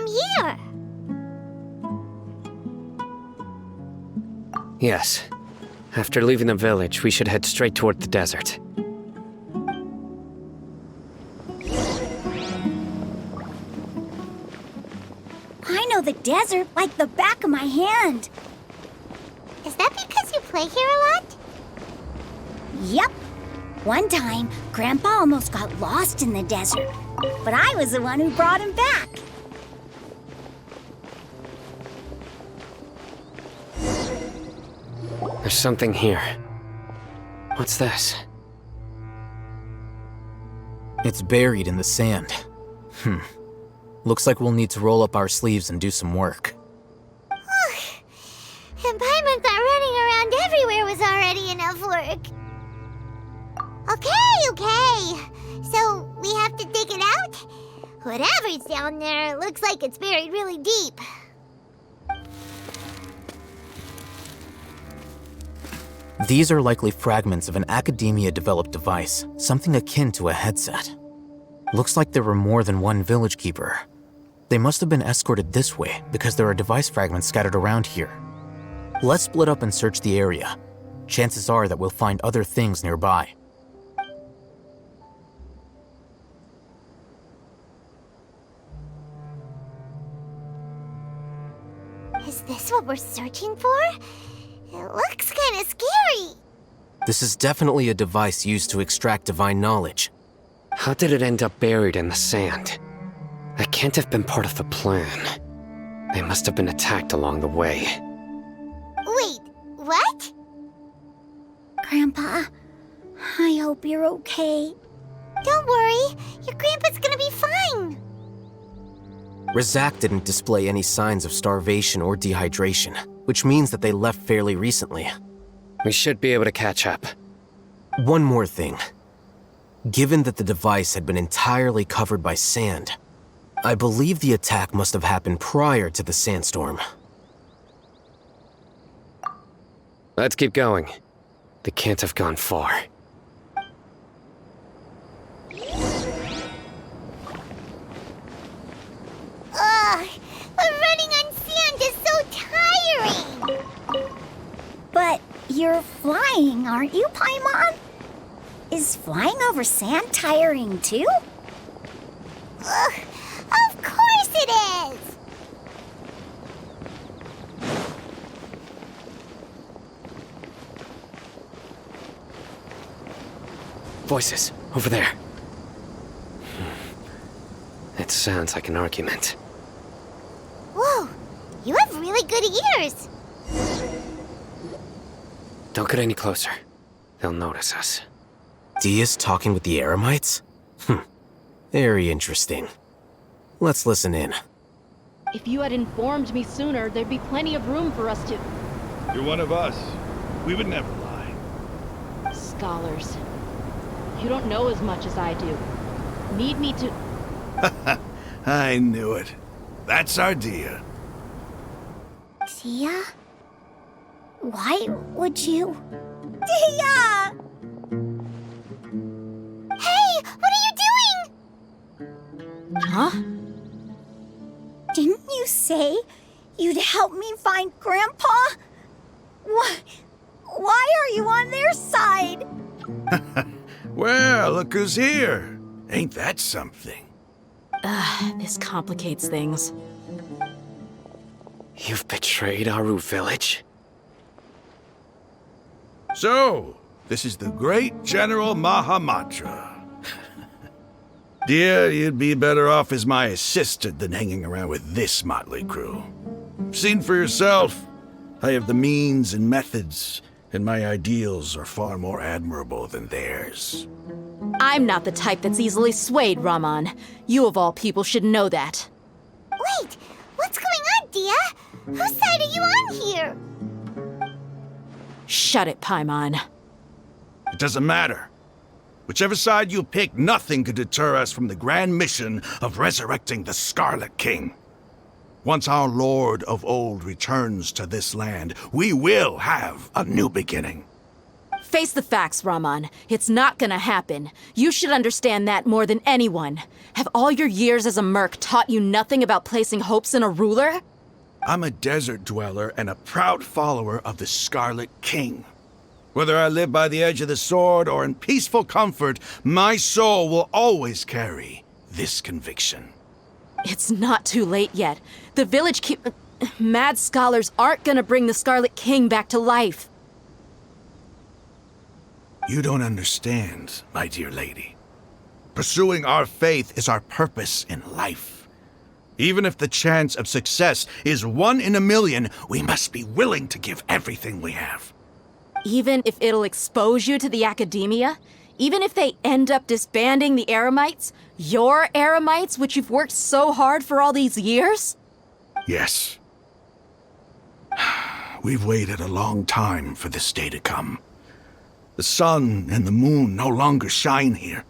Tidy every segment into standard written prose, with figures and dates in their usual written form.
from here. Yes. After leaving the village, we should head straight toward the desert. I know the desert like the back of my hand. Is that because you play here a lot? Yep. One time, Grandpa almost got lost in the desert, but I was the one who brought him back. There's something here. What's this? It's buried in the sand. Looks like we'll need to roll up our sleeves and do some work. And Paimon thought running around everywhere was already enough work. Okay. So, we have to dig it out? Whatever's down there looks like it's buried really deep. These are likely fragments of an Akademiya-developed device, something akin to a headset. Looks like there were more than one village keeper. They must have been escorted this way because there are device fragments scattered around here. Let's split up and search the area. Chances are that we'll find other things nearby. Is this what we're searching for? It looks kind of scary. This is definitely a device used to extract divine knowledge. How did it end up buried in the sand? That can't have been part of the plan. They must have been attacked along the way. Wait, what? Grandpa, I hope you're okay. Don't worry, your grandpa's gonna be fine. Razak didn't display any signs of starvation or dehydration, which means that they left fairly recently. We should be able to catch up. One more thing. Given that the device had been entirely covered by sand, I believe the attack must have happened prior to the sandstorm. Let's keep going. They can't have gone far. Ugh, but running on sand is so tiring. But you're flying, aren't you, Paimon? Is flying over sand tiring too? Ugh, of course it is. Voices, over there. It sounds like an argument. Whoa, you have really good ears. Don't get any closer. They'll notice us. Dia's talking with the Eremites? Very interesting. Let's listen in. If you had informed me sooner, there'd be plenty of room for us to... You're one of us. We would never lie. Scholars. You don't know as much as I do. Need me to... I knew it. That's our Dia. Dia? Why would you? Dia! Hey, what are you doing? Huh? Didn't you say you'd help me find Grandpa? Why are you on their side? Well, look who's here. Ain't that something? This complicates things. You've betrayed Aru village? So, this is the great General Mahamatra. Dear, you'd be better off as my assistant than hanging around with this motley crew. Seen for yourself, I have the means and methods, and my ideals are far more admirable than theirs. I'm not the type that's easily swayed, Raman. You of all people should know that. Wait, what's going on, Dia? Whose side are you on here? Shut it, Paimon. It doesn't matter. Whichever side you pick, nothing could deter us from the grand mission of resurrecting the Scarlet King. Once our Lord of Old returns to this land, we will have a new beginning. Face the facts, Rahman. It's not gonna happen. You should understand that more than anyone. Have all your years as a merc taught you nothing about placing hopes in a ruler? I'm a desert dweller and a proud follower of the Scarlet King. Whether I live by the edge of the sword or in peaceful comfort, my soul will always carry this conviction. It's not too late yet. The village mad scholars aren't gonna bring the Scarlet King back to life. You don't understand, my dear lady. Pursuing our faith is our purpose in life. Even if the chance of success is 1 in a million, we must be willing to give everything we have. Even if it'll expose you to the Akademiya? Even if they end up disbanding the Eremites? Your Eremites, which you've worked so hard for all these years? Yes. We've waited a long time for this day to come. The sun and the moon no longer shine here.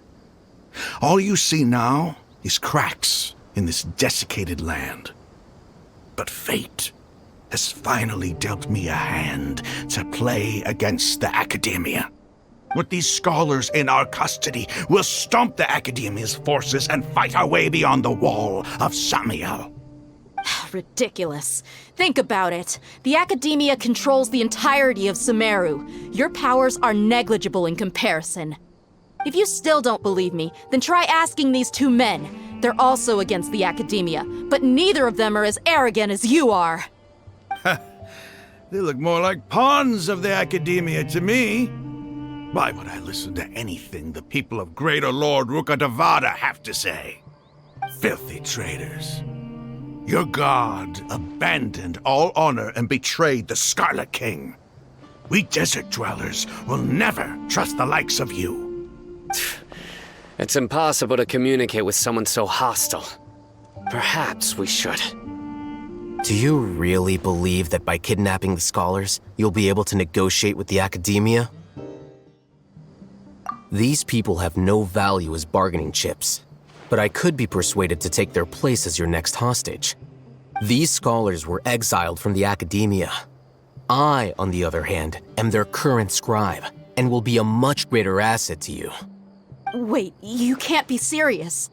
All you see now is cracks in this desiccated land. But fate has finally dealt me a hand to play against the Akademiya. With these scholars in our custody, we'll stomp the Akademiya's forces and fight our way beyond the wall of Sumeru. Ridiculous. Think about it. The Akademiya controls the entirety of Sumeru. Your powers are negligible in comparison. If you still don't believe me, then try asking these 2 men. They're also against the Akademiya, but neither of them are as arrogant as you are. They look more like pawns of the Akademiya to me. Why would I listen to anything the people of Greater Lord Rukkhadevata have to say? Filthy traitors. Your god abandoned all honor and betrayed the Scarlet King. We desert dwellers will never trust the likes of you. It's impossible to communicate with someone so hostile. Perhaps we should. Do you really believe that by kidnapping the scholars, you'll be able to negotiate with the Akademiya? These people have no value as bargaining chips, but I could be persuaded to take their place as your next hostage. These scholars were exiled from the Akademiya. I, on the other hand, am their current scribe, and will be a much greater asset to you. Wait, you can't be serious.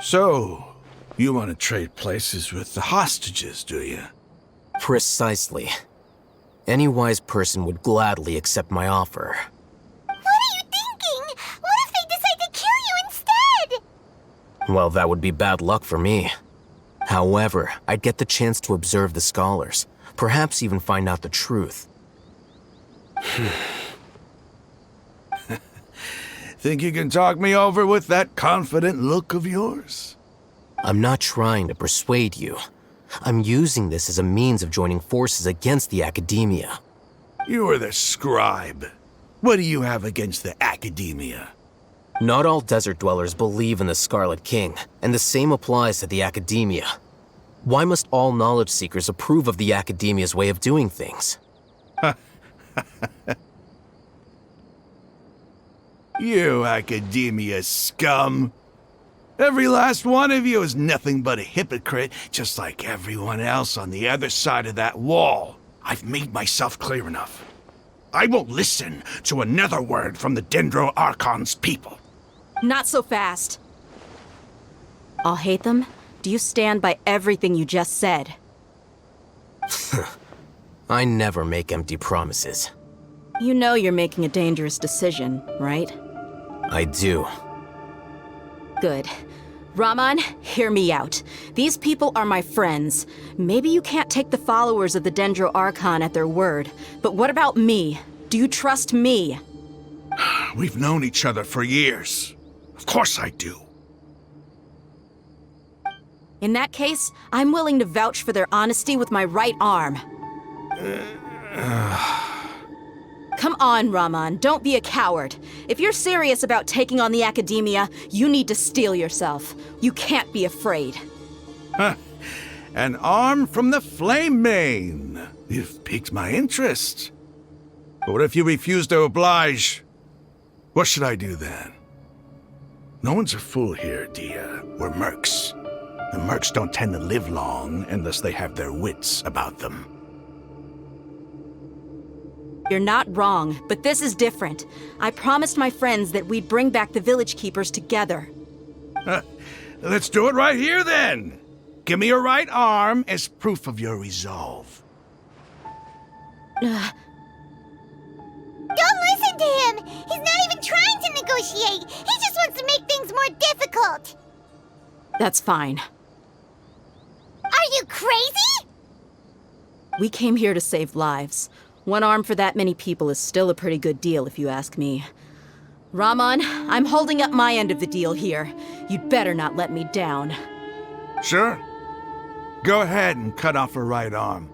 So, you want to trade places with the hostages, do you? Precisely. Any wise person would gladly accept my offer. What are you thinking? What if they decide to kill you instead? Well, that would be bad luck for me. However, I'd get the chance to observe the scholars, perhaps even find out the truth. Think you can talk me over with that confident look of yours? I'm not trying to persuade you. I'm using this as a means of joining forces against the Akademiya. You are the scribe. What do you have against the Akademiya? Not all desert dwellers believe in the Scarlet King, and the same applies to the Akademiya. Why must all knowledge seekers approve of the Akademiya's way of doing things? You Akademiya scum. Every last one of you is nothing but a hypocrite, just like everyone else on the other side of that wall. I've made myself clear enough. I won't listen to another word from the Dendro Archon's people. Not so fast. I'll hate them. Do you stand by everything you just said? I never make empty promises. You know you're making a dangerous decision, right? I do. Good. Rahman, hear me out. These people are my friends. Maybe you can't take the followers of the Dendro Archon at their word, but what about me? Do you trust me? We've known each other for years. Of course I do. In that case, I'm willing to vouch for their honesty with my right arm. Come on, Rahman, don't be a coward. If you're serious about taking on the Akademiya, you need to steel yourself. You can't be afraid. An arm from the Flame Mane. You've piqued my interest. But what if you refuse to oblige? What should I do then? No one's a fool here, Dia. We're mercs. And mercs don't tend to live long unless they have their wits about them. You're not wrong, but this is different. I promised my friends that we'd bring back the village keepers together. Let's do it right here, then. Give me your right arm as proof of your resolve. Don't listen to him! He's not even trying to negotiate! He just wants to make things more difficult! That's fine. Are you crazy? We came here to save lives. One arm for that many people is still a pretty good deal, if you ask me. Rahman, I'm holding up my end of the deal here. You'd better not let me down. Sure. Go ahead and cut off her right arm.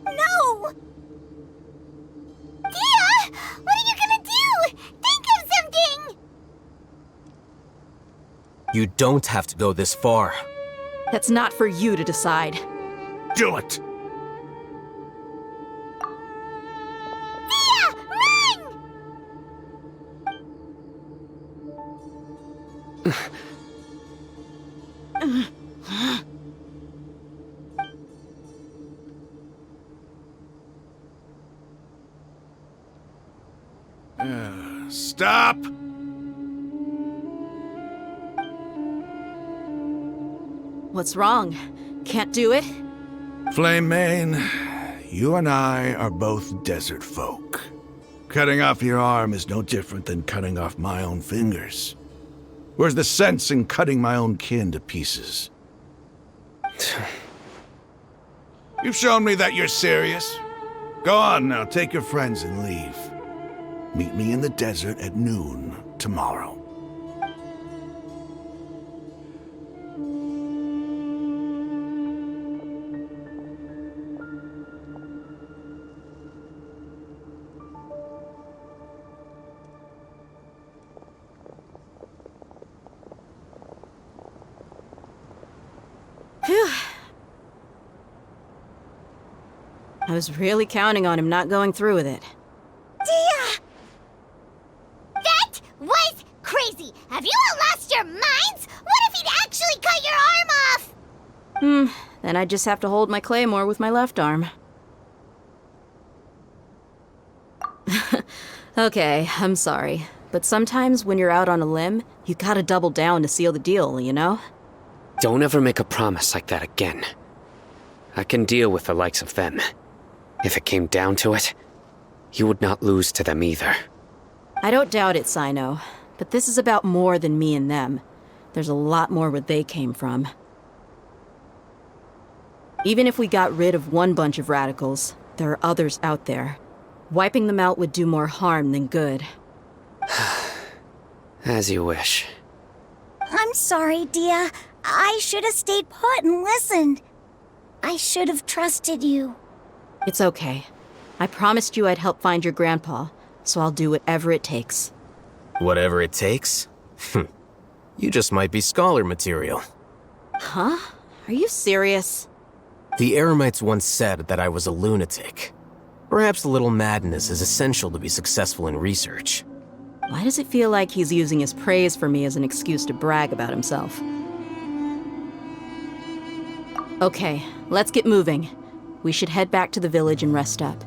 No! Dia! What are you gonna do? Think of something! You don't have to go this far. That's not for you to decide. Do it! Dia! Run! Stop! What's wrong? Can't do it? Flame Mane, you and I are both desert folk. Cutting off your arm is no different than cutting off my own fingers. Where's the sense in cutting my own kin to pieces? You've shown me that you're serious. Go on now, take your friends and leave. Meet me in the desert at noon tomorrow. Phew. I was really counting on him not going through with it. Dia! That was crazy! Have you all lost your minds? What if he'd actually cut your arm off? Then I just have to hold my claymore with my left arm. Okay, I'm sorry. But sometimes when you're out on a limb, you gotta double down to seal the deal, you know? Don't ever make a promise like that again. I can deal with the likes of them. If it came down to it, you would not lose to them either. I don't doubt it, Sino. But this is about more than me and them. There's a lot more where they came from. Even if we got rid of one bunch of radicals, there are others out there. Wiping them out would do more harm than good. As you wish. I'm sorry, Dia. I should have stayed put and listened. I should have trusted you. It's okay. I promised you I'd help find your grandpa, so I'll do whatever it takes. Whatever it takes? You just might be scholar material. Huh? Are you serious? The Eremites once said that I was a lunatic. Perhaps a little madness is essential to be successful in research. Why does it feel like he's using his praise for me as an excuse to brag about himself? Okay, let's get moving. We should head back to the village and rest up.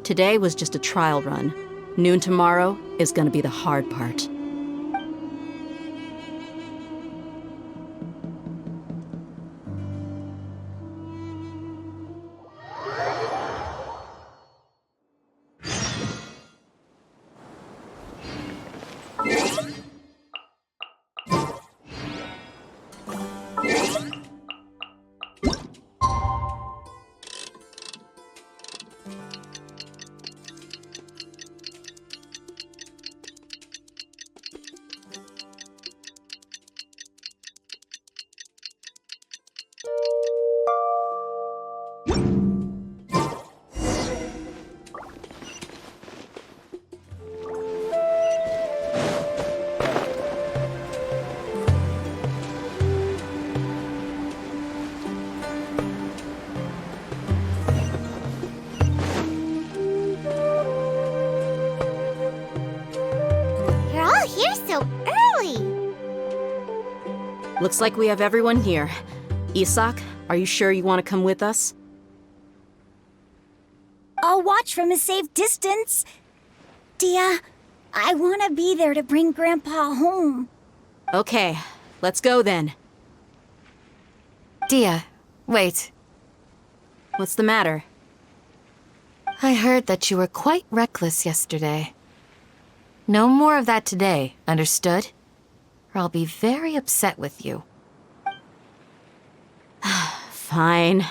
Today was just a trial run. Noon tomorrow is gonna be the hard part. You're all here so early. Looks like we have everyone here. Isak, Are you sure you want to come with us? I'll watch from a safe distance. Dia, I want to be there to bring Grandpa home. Okay, let's go then. Dia, wait. What's the matter? I heard that you were quite reckless yesterday. No more of that today, understood? Or I'll be very upset with you. Fine.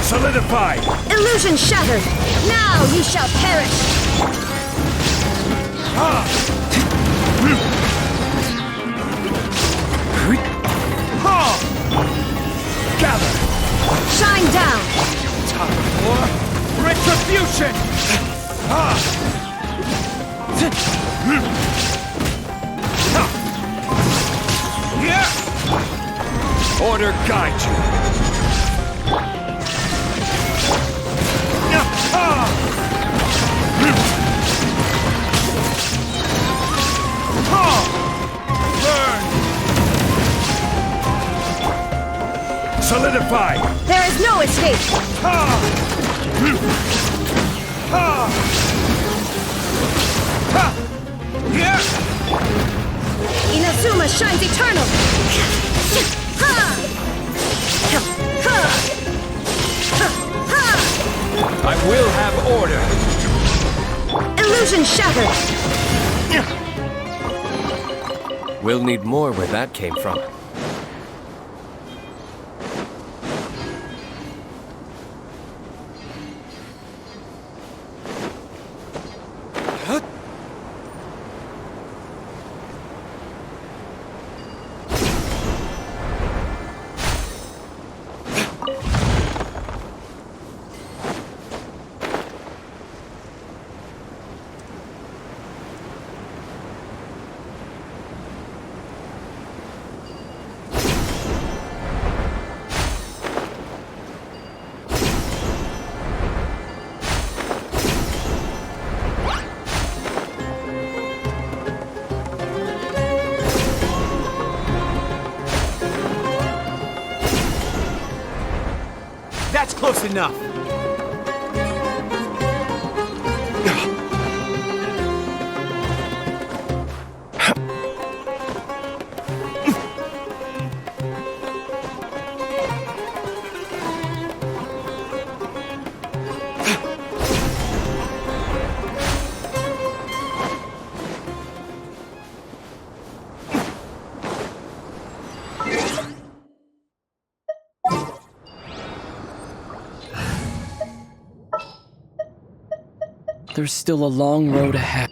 Solidified! Illusion shattered! Now you shall perish! Gather! Shine down! Time for retribution! Order guide you! Burn! Solidify! There is no escape! Inazuma shines eternal! I will have order! Illusion shattered! We'll need more where that came from. That's close enough. There's still a long road ahead.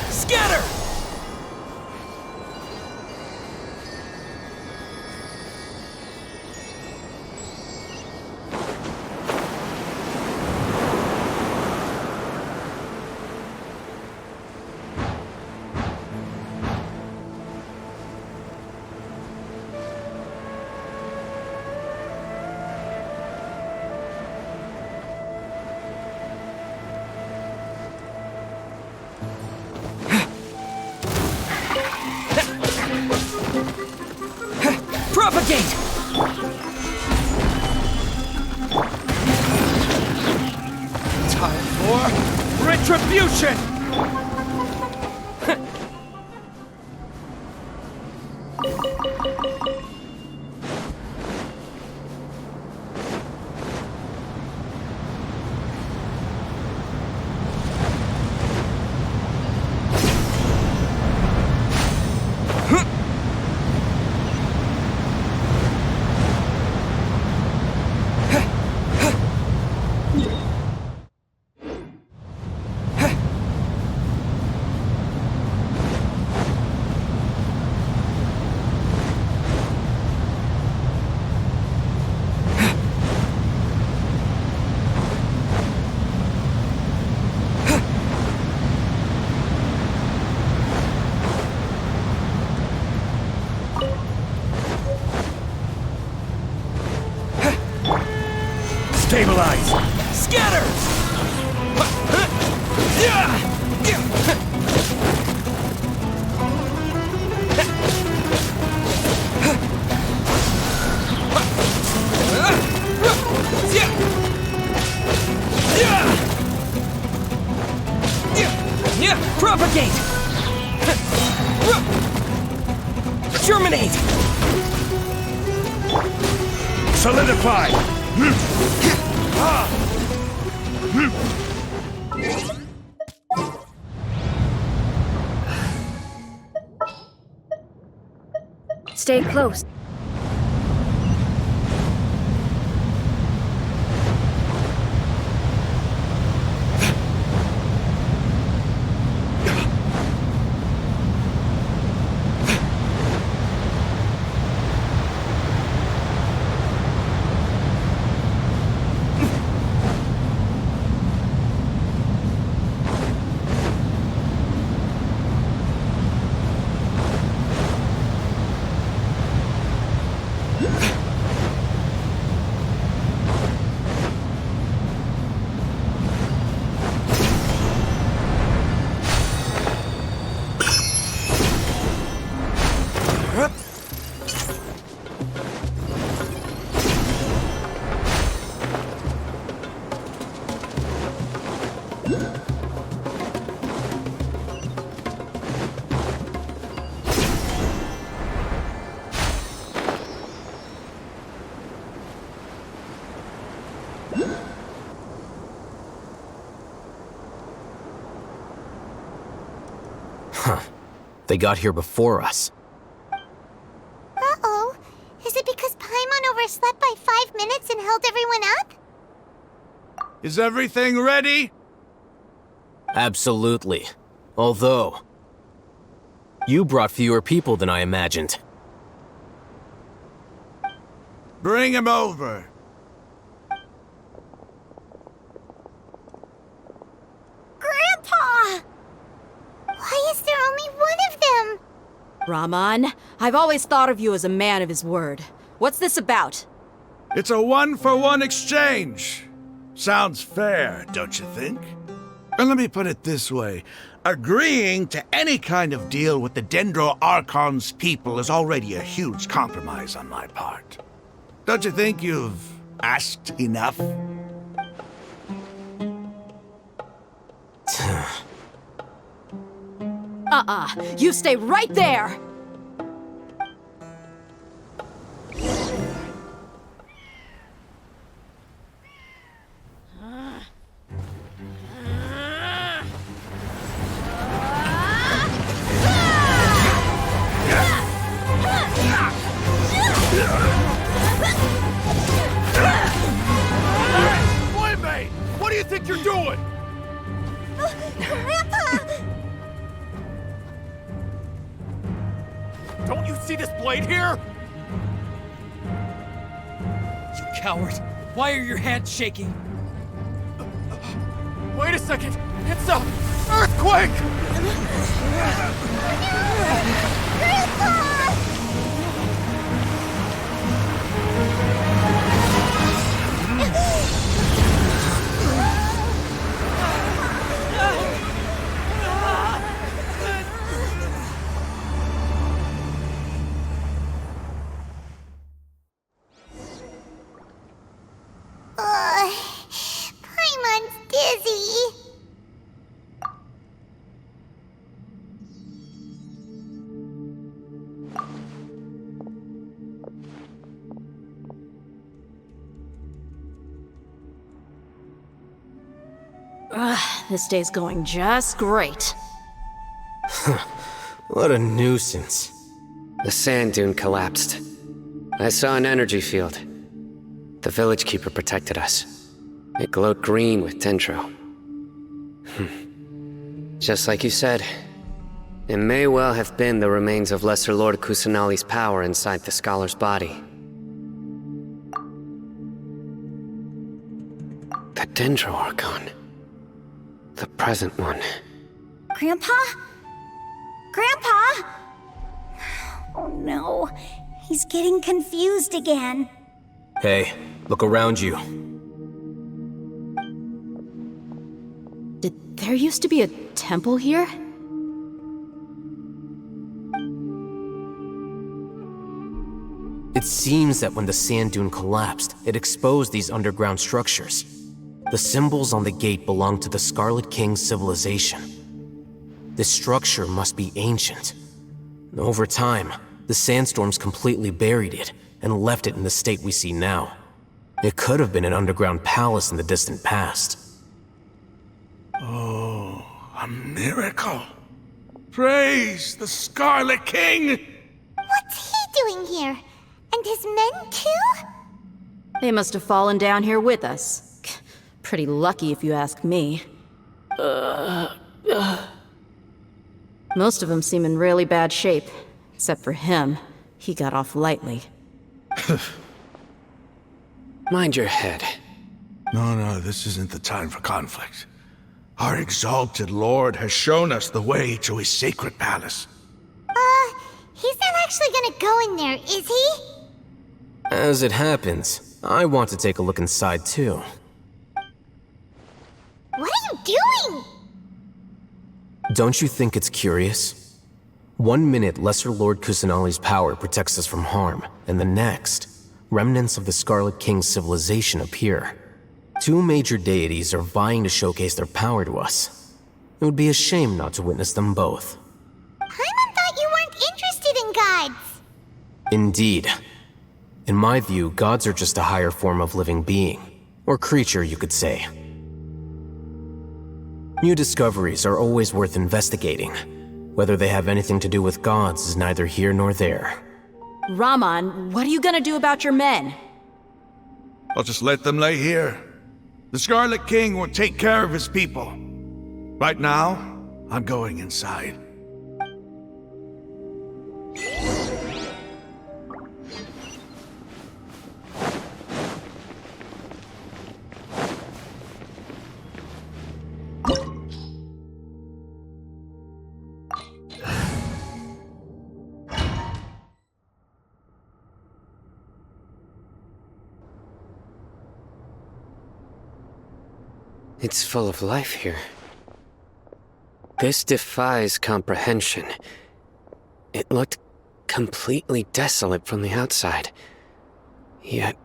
Scatter! Propagate! Time for retribution! Stabilize! Scatter! Propagate! Germinate! Solidify! Stay close. They got here before us. Uh-oh. Is it because Paimon overslept by 5 minutes and held everyone up? Is everything ready? Absolutely. Although, you brought fewer people than I imagined. Bring him over. Grandpa! Why is there only one of them? Raman, I've always thought of you as a man of his word. What's this about? It's a one-for-one exchange. Sounds fair, don't you think? And let me put it this way. Agreeing to any kind of deal with the Dendro Archon's people is already a huge compromise on my part. Don't you think you've asked enough? You stay right there! Don't you see this blade here? You coward! Why are your hands shaking? Wait a second! It's a earthquake! Paimon's dizzy. This day's going just great. What a nuisance. The sand dune collapsed. I saw an energy field. The village keeper protected us. It glowed green with dendro. Just like you said, it may well have been the remains of Lesser Lord Kusanali's power inside the scholar's body. The dendro Archon. The present one. Grandpa? Grandpa? Oh no, he's getting confused again. Hey, look around you. Did there used to be a temple here? It seems that when the sand dune collapsed, it exposed these underground structures. The symbols on the gate belong to the Scarlet King's civilization. This structure must be ancient. Over time, the sandstorms completely buried it and left it in the state we see now. It could have been an underground palace in the distant past. Oh, a miracle. Praise the Scarlet King! What's he doing here? And his men too? They must have fallen down here with us. Pretty lucky if you ask me. Most of them seem in really bad shape. Except for him. He got off lightly. Mind your head. No, this isn't the time for conflict. Our exalted lord has shown us the way to his sacred palace. He's not actually gonna go in there, is he? As it happens, I want to take a look inside too. What are you doing? Don't you think it's curious? 1 minute, Lesser Lord Kusanali's power protects us from harm, and the next, remnants of the Scarlet King's civilization appear. Two major deities are vying to showcase their power to us. It would be a shame not to witness them both. Paimon thought you weren't interested in gods. Indeed. In my view, gods are just a higher form of living being, or creature, you could say. New discoveries are always worth investigating. Whether they have anything to do with gods is neither here nor there. Raman, what are you gonna do about your men? I'll just let them lay here. The Scarlet King will take care of his people. Right now, I'm going inside. It's full of life here. This defies comprehension. It looked completely desolate from the outside. Yet,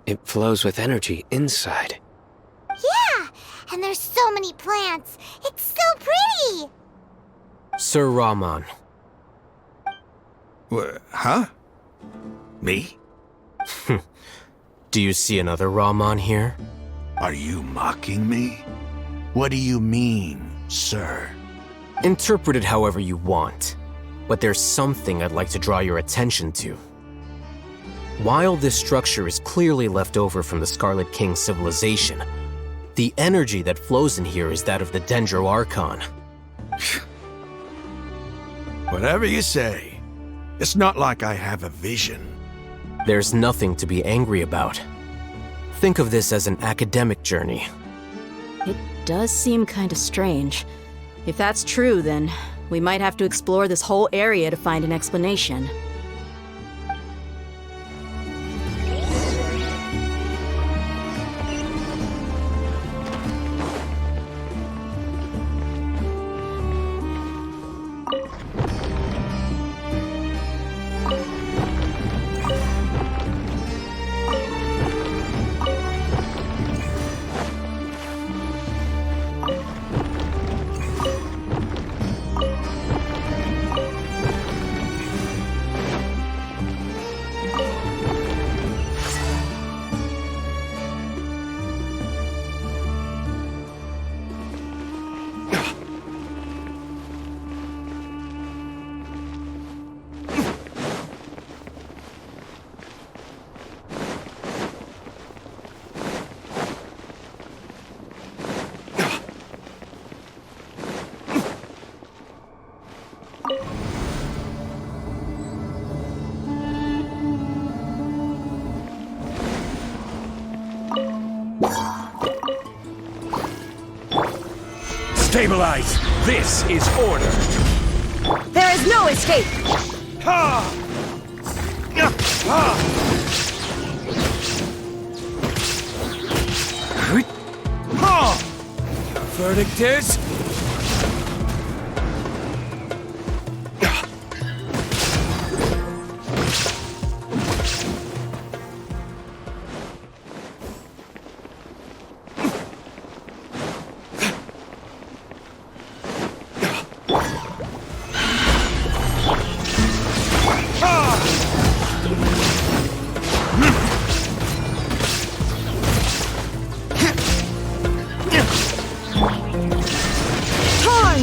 it flows with energy inside. Yeah, and there's so many plants. It's so pretty. Sir Raman. Huh? Me? Do you see another Raman here? Are you mocking me? What do you mean, sir? Interpret it however you want, but there's something I'd like to draw your attention to. While this structure is clearly left over from the Scarlet King's civilization, the energy that flows in here is that of the Dendro Archon. Whatever you say. It's not like I have a vision. There's nothing to be angry about. Think of this as an academic journey. It does seem kind of strange. If that's true, then we might have to explore this whole area to find an explanation. Stabilize! This is order! There is no escape! Ha! Ha! Ha! The verdict is...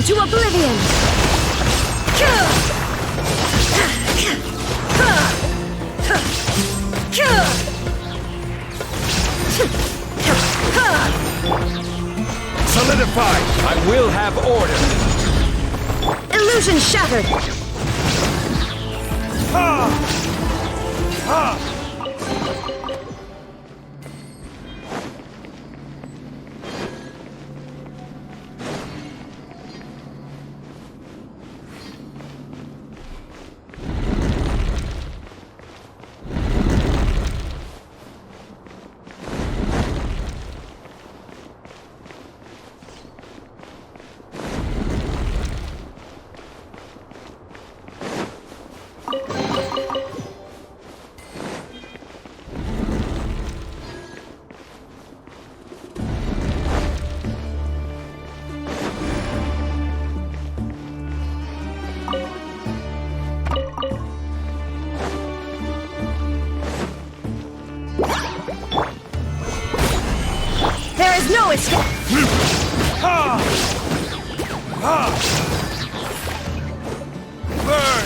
To oblivion! Solidify! I will have order! Illusion shattered! Ha! Ha! There is no escape! Ha! Ha! Burn!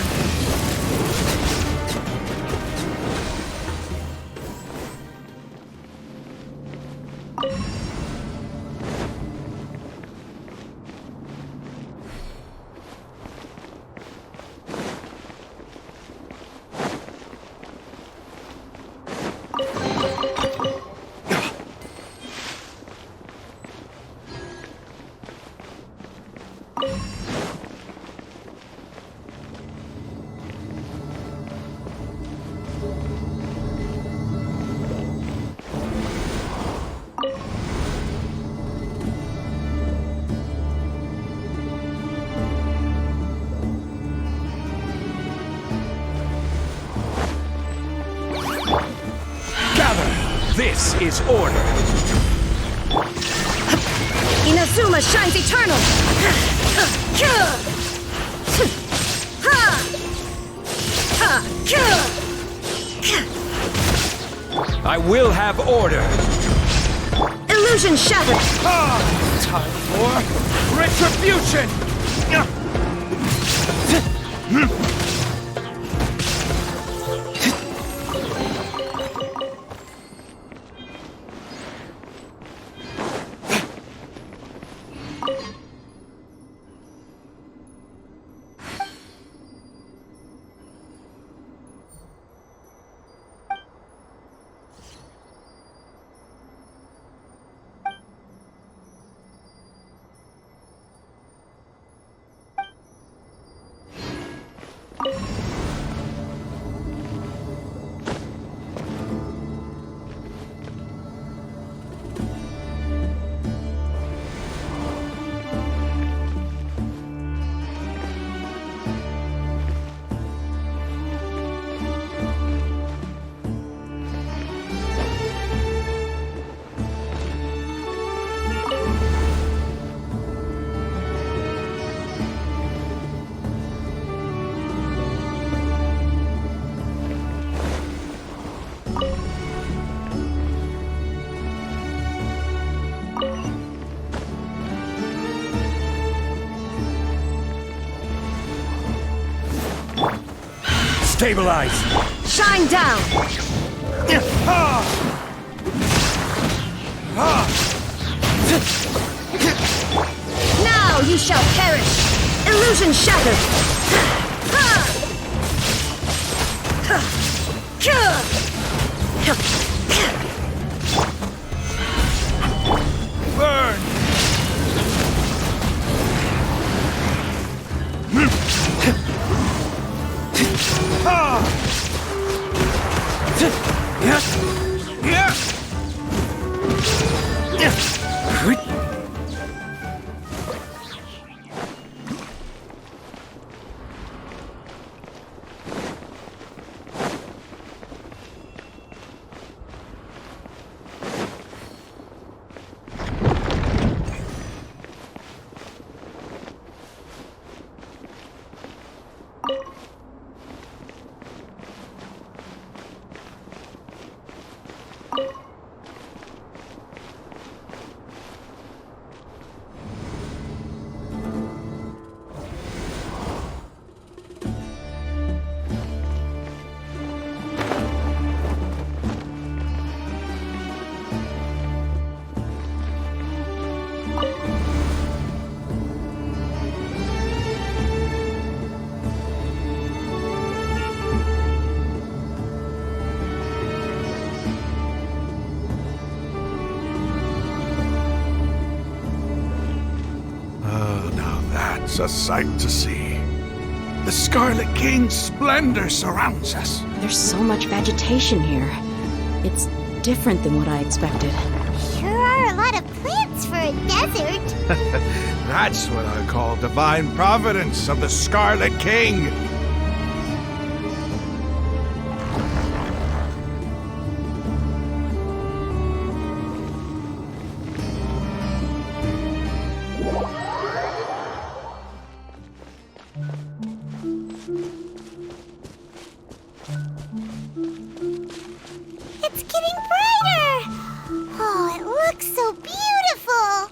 This is order. Inazuma shines eternal! I will have order. Illusion shattered! Time for retribution! Stabilize! Shine down! Now you shall perish! Illusion shattered! Burn! It's a sight to see. The Scarlet King's splendor surrounds us. There's so much vegetation here. It's different than what I expected. Sure are a lot of plants for a desert. That's what I call divine providence of the Scarlet King. It's getting brighter! Oh, it looks so beautiful!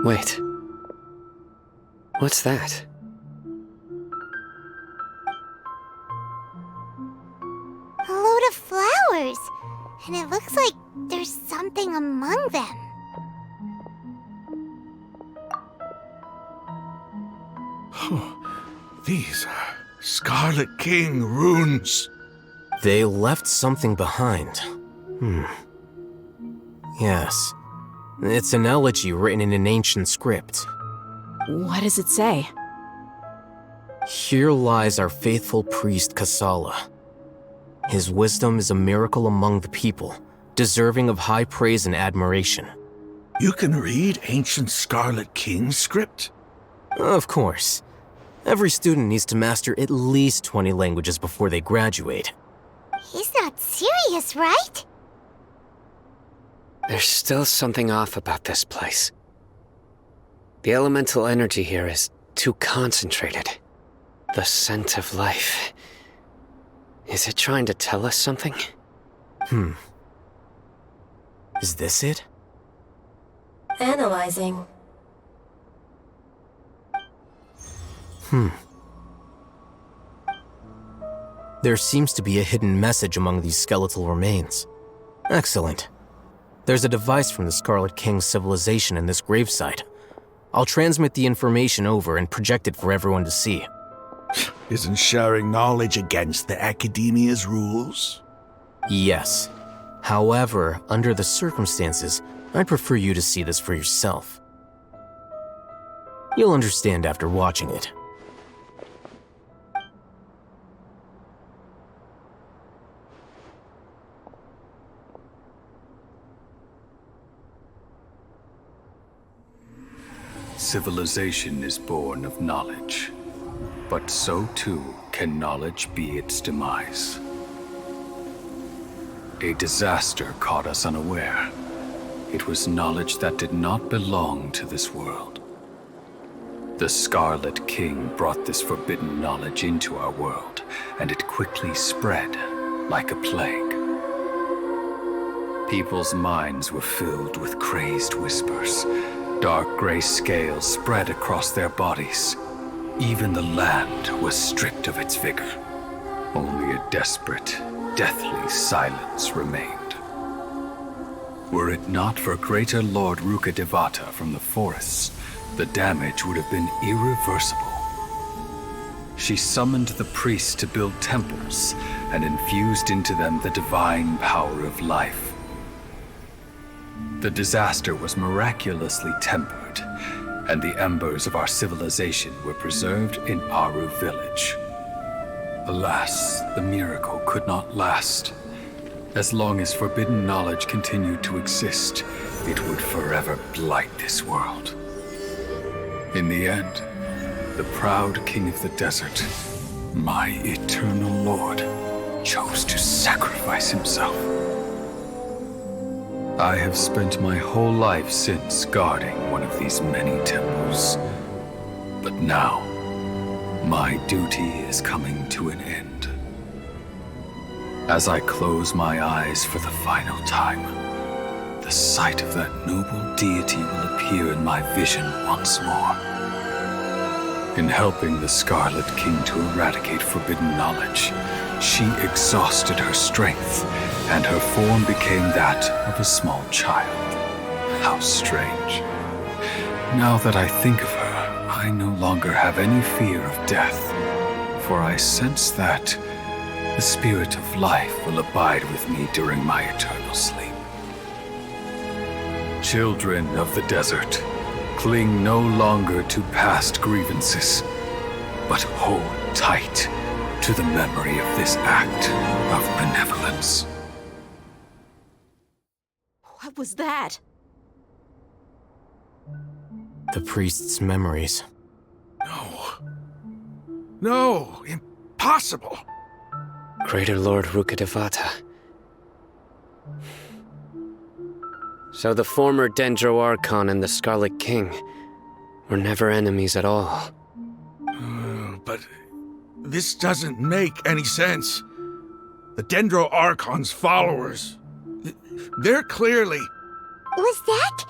Wait. What's that? A load of flowers! And it looks like there's something among them. These are Scarlet King runes. They left something behind. Yes. It's an elegy written in an ancient script. What does it say? Here lies our faithful priest Kasala. His wisdom is a miracle among the people, deserving of high praise and admiration. You can read ancient Scarlet King script? Of course. Every student needs to master at least 20 languages before they graduate. He's not serious, right? There's still something off about this place. The elemental energy here is too concentrated. The scent of life. Is it trying to tell us something? Is this it? Analyzing. There seems to be a hidden message among these skeletal remains. Excellent. There's a device from the Scarlet King's civilization in this gravesite. I'll transmit the information over and project it for everyone to see. Isn't sharing knowledge against the Akademiya's rules? Yes. However, under the circumstances, I'd prefer you to see this for yourself. You'll understand after watching it. Civilization is born of knowledge, but so too can knowledge be its demise. A disaster caught us unaware. It was knowledge that did not belong to this world. The Scarlet King brought this forbidden knowledge into our world, and it quickly spread like a plague. People's minds were filled with crazed whispers. Dark gray scales spread across their bodies. Even the land was stripped of its vigor. Only a desperate, deathly silence remained. Were it not for Greater Lord Rukkhadevata from the forests, the damage would have been irreversible. She summoned the priests to build temples and infused into them the divine power of life. The disaster was miraculously tempered, and the embers of our civilization were preserved in Aru village. Alas, the miracle could not last. As long as forbidden knowledge continued to exist, it would forever blight this world. In the end, the proud king of the desert, my eternal lord, chose to sacrifice himself. I have spent my whole life since guarding one of these many temples. But now, my duty is coming to an end. As I close my eyes for the final time, the sight of that noble deity will appear in my vision once more. In helping the Scarlet King to eradicate forbidden knowledge, she exhausted her strength, and her form became that of a small child. How strange. Now that I think of her, I no longer have any fear of death, for I sense that the spirit of life will abide with me during my eternal sleep. Children of the desert, cling no longer to past grievances, but hold tight to the memory of this act of benevolence. What was that? The priest's memories. No, impossible. Greater Lord Rukkhadevata. So the former Dendro Archon and the Scarlet King were never enemies at all. But this doesn't make any sense. The Dendro Archon's followers, they're clearly... Was that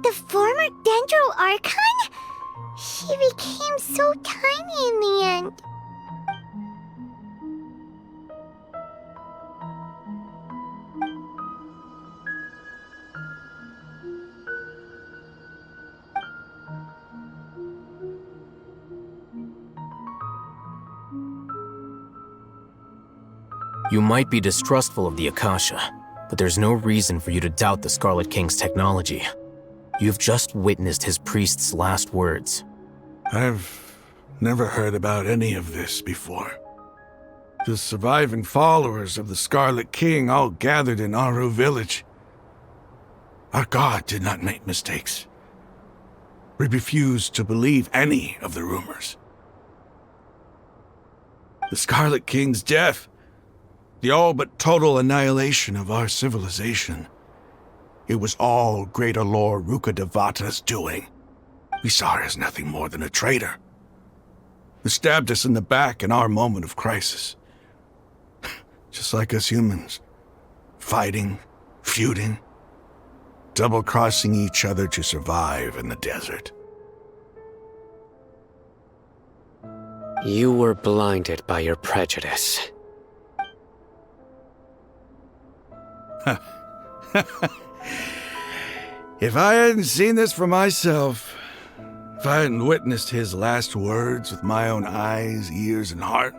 the former Dendro Archon? She became so tiny in the end. You might be distrustful of the Akasha, but there's no reason for you to doubt the Scarlet King's technology. You've just witnessed his priest's last words. I've never heard about any of this before. The surviving followers of the Scarlet King all gathered in Aru village. Our god did not make mistakes. We refused to believe any of the rumors. The Scarlet King's death, the all but total annihilation of our civilization, it was all Greater Lord Rukkhadevata's doing. We saw her as nothing more than a traitor, who stabbed us in the back in our moment of crisis. Just like us humans, fighting, feuding, double-crossing each other to survive in the desert. You were blinded by your prejudice. If I hadn't seen this for myself, if I hadn't witnessed his last words with my own eyes, ears, and heart,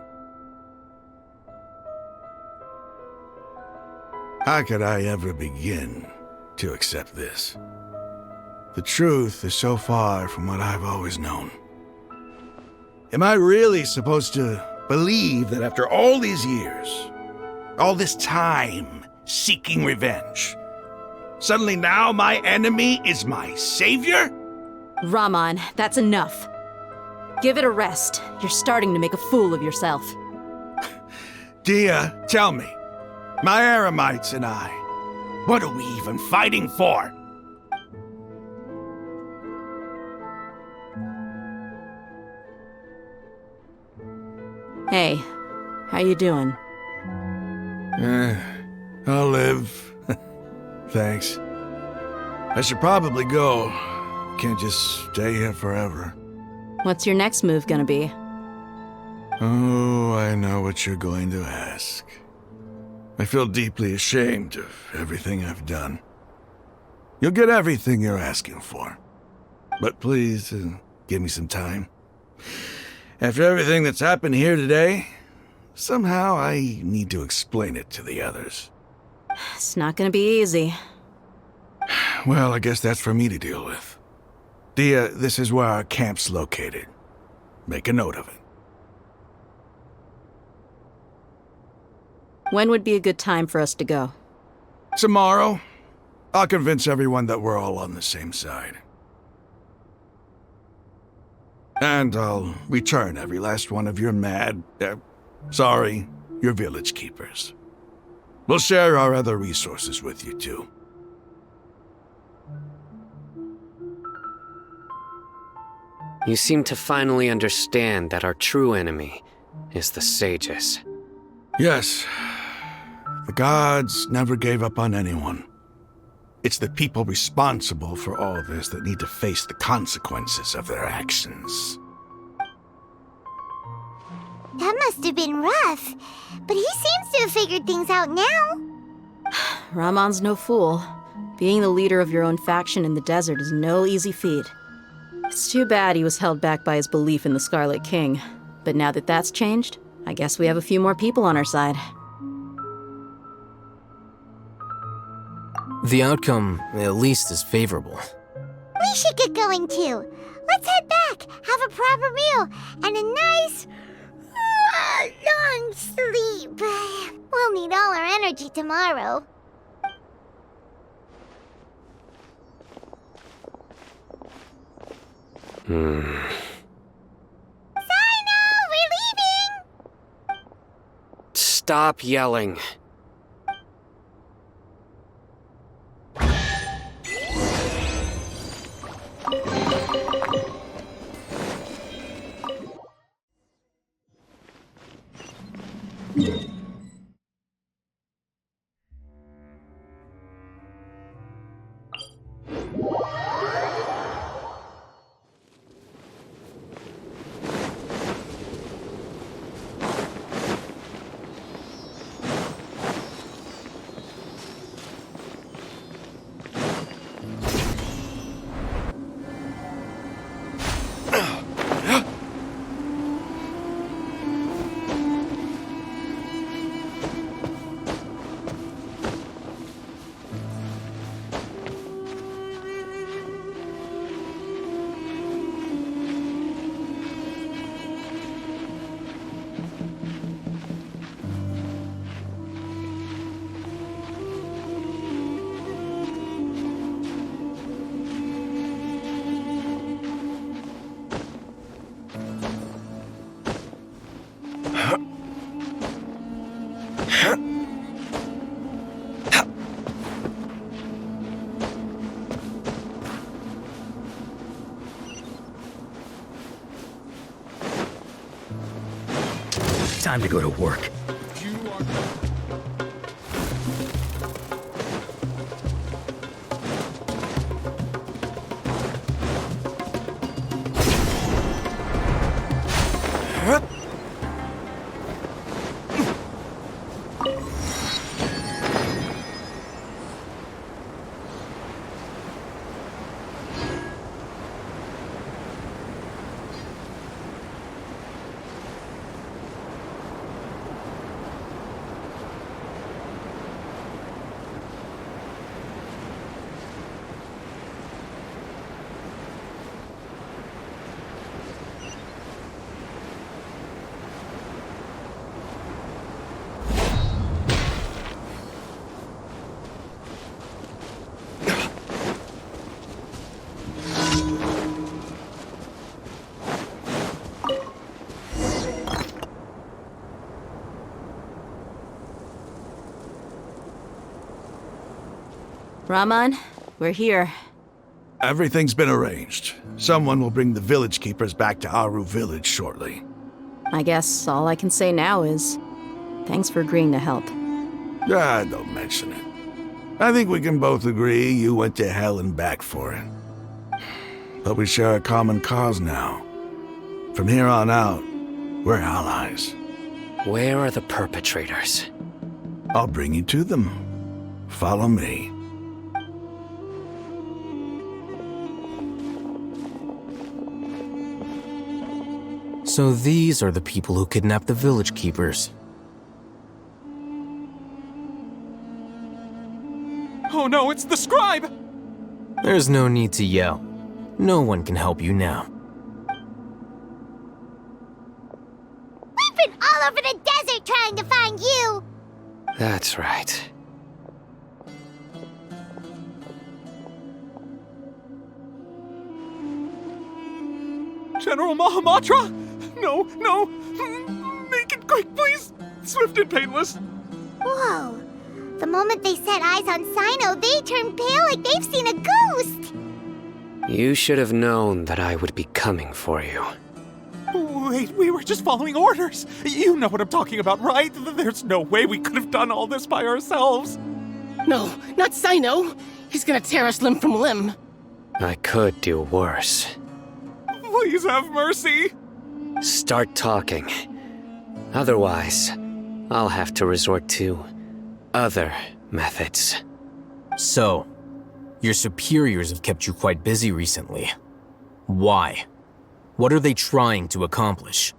how could I ever begin to accept this? The truth is so far from what I've always known. Am I really supposed to believe that after all these years, all this time seeking revenge, suddenly now my enemy is my savior? Raman, that's enough. Give it a rest. You're starting to make a fool of yourself. Dia, tell me, my Eremites and I, what are we even fighting for? Hey, how you doing? I'll live. Thanks. I should probably go. Can't just stay here forever. What's your next move gonna be? Oh, I know what you're going to ask. I feel deeply ashamed of everything I've done. You'll get everything you're asking for. But please, give me some time. After everything that's happened here today, somehow I need to explain it to the others. It's not gonna be easy. Well, I guess that's for me to deal with. Dia, this is where our camp's located. Make a note of it. When would be a good time for us to go? Tomorrow, I'll convince everyone that we're all on the same side. And I'll return every last one of your your village keepers. We'll share our other resources with you, too. You seem to finally understand that our true enemy is the sages. Yes. The gods never gave up on anyone. It's the people responsible for all this that need to face the consequences of their actions. That must have been rough, but he seems to have figured things out now. Ramon's no fool. Being the leader of your own faction in the desert is no easy feat. It's too bad he was held back by his belief in the Scarlet King. But now that that's changed, I guess we have a few more people on our side. The outcome, at least, is favorable. We should get going too. Let's head back, have a proper meal, and a nice, long sleep. We'll need all our energy tomorrow. Sino, we're leaving! Stop yelling. Time to go to work. Ramon, we're here. Everything's been arranged. Someone will bring the village keepers back to Aru village shortly. I guess all I can say now is, thanks for agreeing to help. Ah, don't mention it. I think we can both agree you went to hell and back for it. But we share a common cause now. From here on out, we're allies. Where are the perpetrators? I'll bring you to them. Follow me. So these are the people who kidnapped the village keepers. Oh no, it's the scribe! There's no need to yell. No one can help you now. We've been all over the desert trying to find you! That's right. General Mahamatra? No, no! Make it quick, please! Swift and painless! Whoa. The moment they set eyes on Sino, they turned pale like they've seen a ghost! You should have known that I would be coming for you. Wait, we were just following orders. You know what I'm talking about, right? There's no way we could have done all this by ourselves. No, not Sino. He's gonna tear us limb from limb. I could do worse. Please have mercy. Start talking. Otherwise, I'll have to resort to other methods. So, your superiors have kept you quite busy recently. Why? What are they trying to accomplish?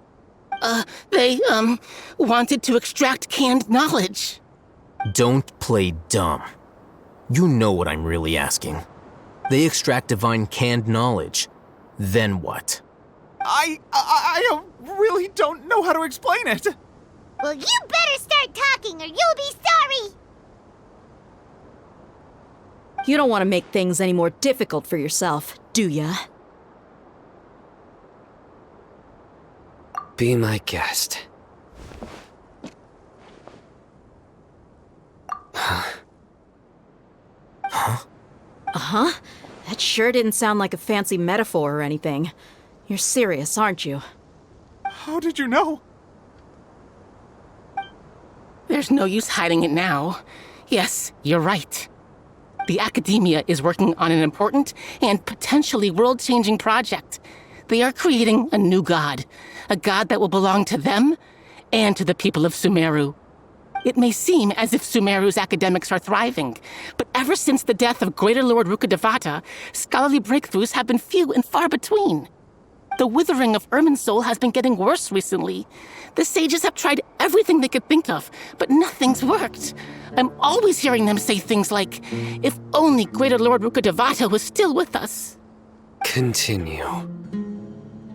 They wanted to extract canned knowledge. Don't play dumb. You know what I'm really asking. They extract divine canned knowledge. Then what? I really don't know how to explain it. Well, you better start talking or you'll be sorry! You don't want to make things any more difficult for yourself, do ya? Be my guest. Uh-huh. That sure didn't sound like a fancy metaphor or anything. You're serious, aren't you? How did you know? There's no use hiding it now. Yes, you're right. The Akademiya is working on an important and potentially world-changing project. They are creating a new god. A god that will belong to them and to the people of Sumeru. It may seem as if Sumeru's academics are thriving, but ever since the death of Greater Lord Rukkhadevata, scholarly breakthroughs have been few and far between. The withering of Irminsul has been getting worse recently. The sages have tried everything they could think of, but nothing's worked. I'm always hearing them say things like, if only Greater Lord Rukkhadevata was still with us. Continue.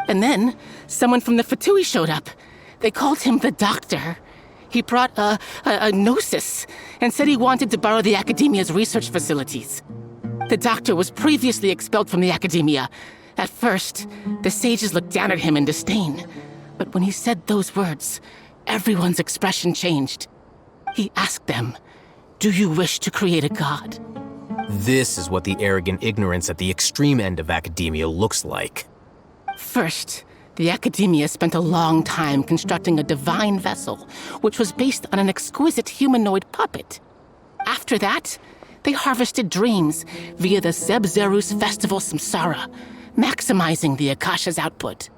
And then, someone from the Fatui showed up. They called him the Doctor. He brought a gnosis and said he wanted to borrow the Akademiya's research facilities. The Doctor was previously expelled from the Akademiya. At first, the sages looked down at him in disdain. But when he said those words, everyone's expression changed. He asked them, "Do you wish to create a god?" This is what the arrogant ignorance at the extreme end of Akademiya looks like. First, the Akademiya spent a long time constructing a divine vessel, which was based on an exquisite humanoid puppet. After that, they harvested dreams via the Zeb-Zerus festival Samsara, maximizing the Akasha's output.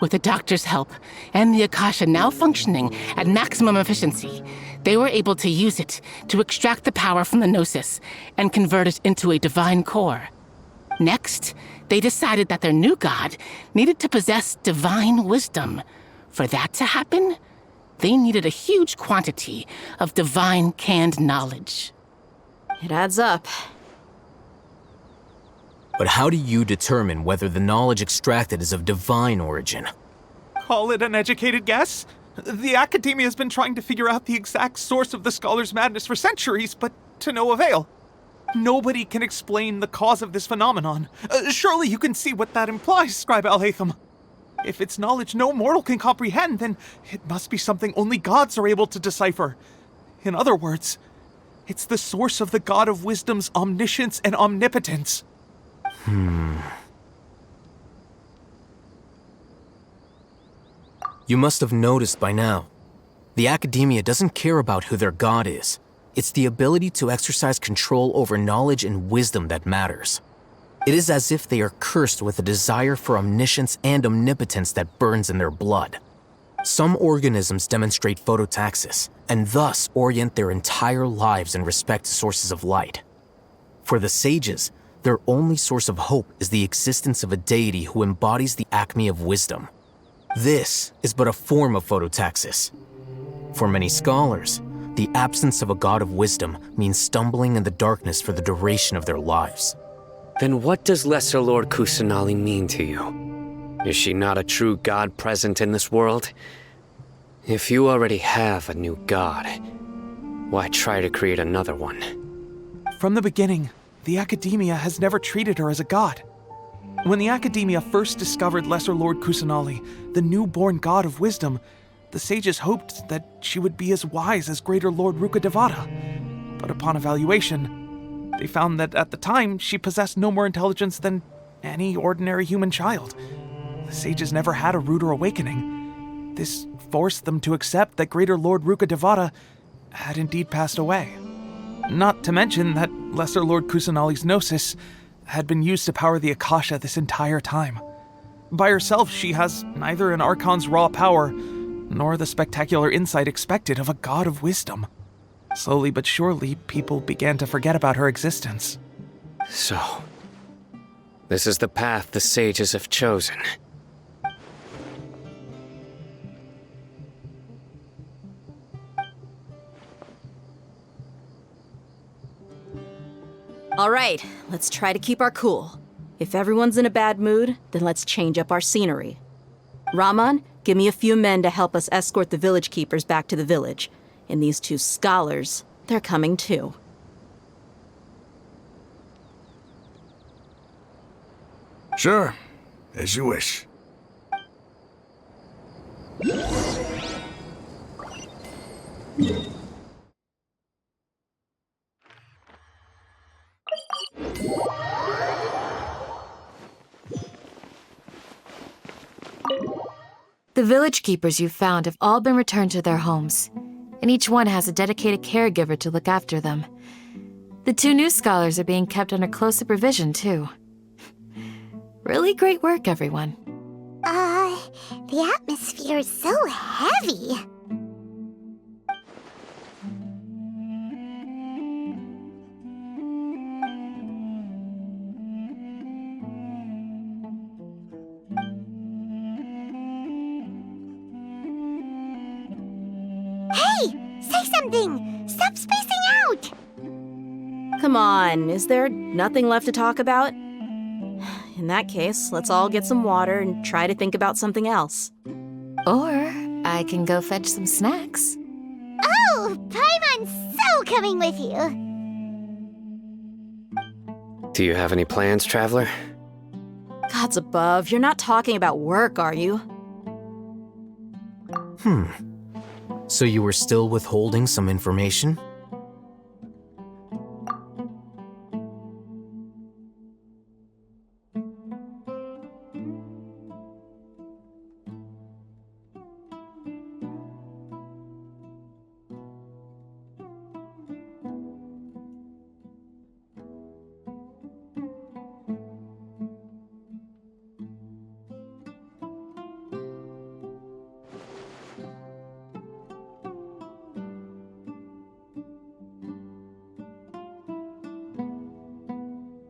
With the Doctor's help, and the Akasha now functioning at maximum efficiency, they were able to use it to extract the power from the Gnosis and convert it into a divine core. Next, they decided that their new god needed to possess divine wisdom. For that to happen, they needed a huge quantity of divine canned knowledge. It adds up. But how do you determine whether the knowledge extracted is of divine origin? Call it an educated guess? The Akademiya has been trying to figure out the exact source of the scholar's madness for centuries, but to no avail. Nobody can explain the cause of this phenomenon. Surely you can see what that implies, Scribe Alhaitham. If it's knowledge no mortal can comprehend, then it must be something only gods are able to decipher. In other words, it's the source of the God of Wisdom's omniscience and omnipotence. You must have noticed by now. The Akademiya doesn't care about who their god is. It's the ability to exercise control over knowledge and wisdom that matters. It is as if they are cursed with a desire for omniscience and omnipotence that burns in their blood. Some organisms demonstrate phototaxis, and thus orient their entire lives in respect to sources of light. For the sages, their only source of hope is the existence of a deity who embodies the acme of wisdom. This is but a form of phototaxis. For many scholars, the absence of a god of wisdom means stumbling in the darkness for the duration of their lives. Then what does Lesser Lord Kusanali mean to you? Is she not a true god present in this world? If you already have a new god, why try to create another one? From the beginning, the Akademiya has never treated her as a god. When the Akademiya first discovered Lesser Lord Kusanali, the newborn god of wisdom, the sages hoped that she would be as wise as Greater Lord Rukkhadevata. But upon evaluation, they found that at the time she possessed no more intelligence than any ordinary human child. The sages never had a ruder awakening. This forced them to accept that Greater Lord Rukkhadevata had indeed passed away. Not to mention that Lesser Lord Kusanali's gnosis had been used to power the Akasha this entire time. By herself, she has neither an Archon's raw power, nor the spectacular insight expected of a god of wisdom. Slowly but surely, people began to forget about her existence. So, this is the path the sages have chosen. All right, let's try to keep our cool. If everyone's in a bad mood, then let's change up our scenery. Raman, give me a few men to help us escort the village keepers back to the village. And these two scholars, they're coming too. Sure, as you wish. The village keepers you've found have all been returned to their homes, and each one has a dedicated caregiver to look after them. The two new scholars are being kept under close supervision, too. Really great work, everyone. The atmosphere is so heavy. Say something! Stop spacing out! Come on, is there nothing left to talk about? In that case, let's all get some water and try to think about something else. Or I can go fetch some snacks. Oh, Paimon's so coming with you! Do you have any plans, Traveler? Gods above, you're not talking about work, are you? So you were still withholding some information?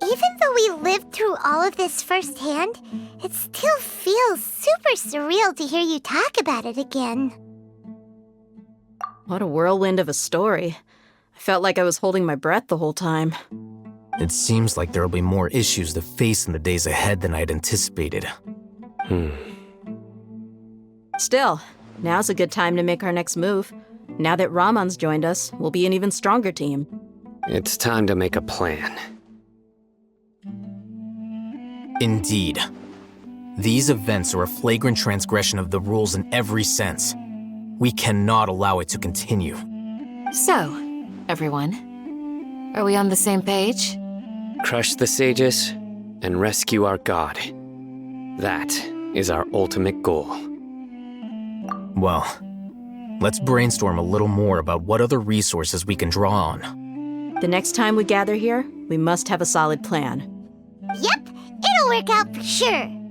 Even though we lived through all of this firsthand, it still feels super surreal to hear you talk about it again. What a whirlwind of a story. I felt like I was holding my breath the whole time. It seems like there'll be more issues to face in the days ahead than I'd anticipated. Still, now's a good time to make our next move. Now that Raman's joined us, we'll be an even stronger team. It's time to make a plan. Indeed. These events are a flagrant transgression of the rules in every sense. We cannot allow it to continue. So, everyone, are we on the same page? Crush the sages and rescue our god. That is our ultimate goal. Well, Let's brainstorm a little more about what other resources we can draw on. The next time we gather here, we must have a solid plan. Yep, it'll work out for sure.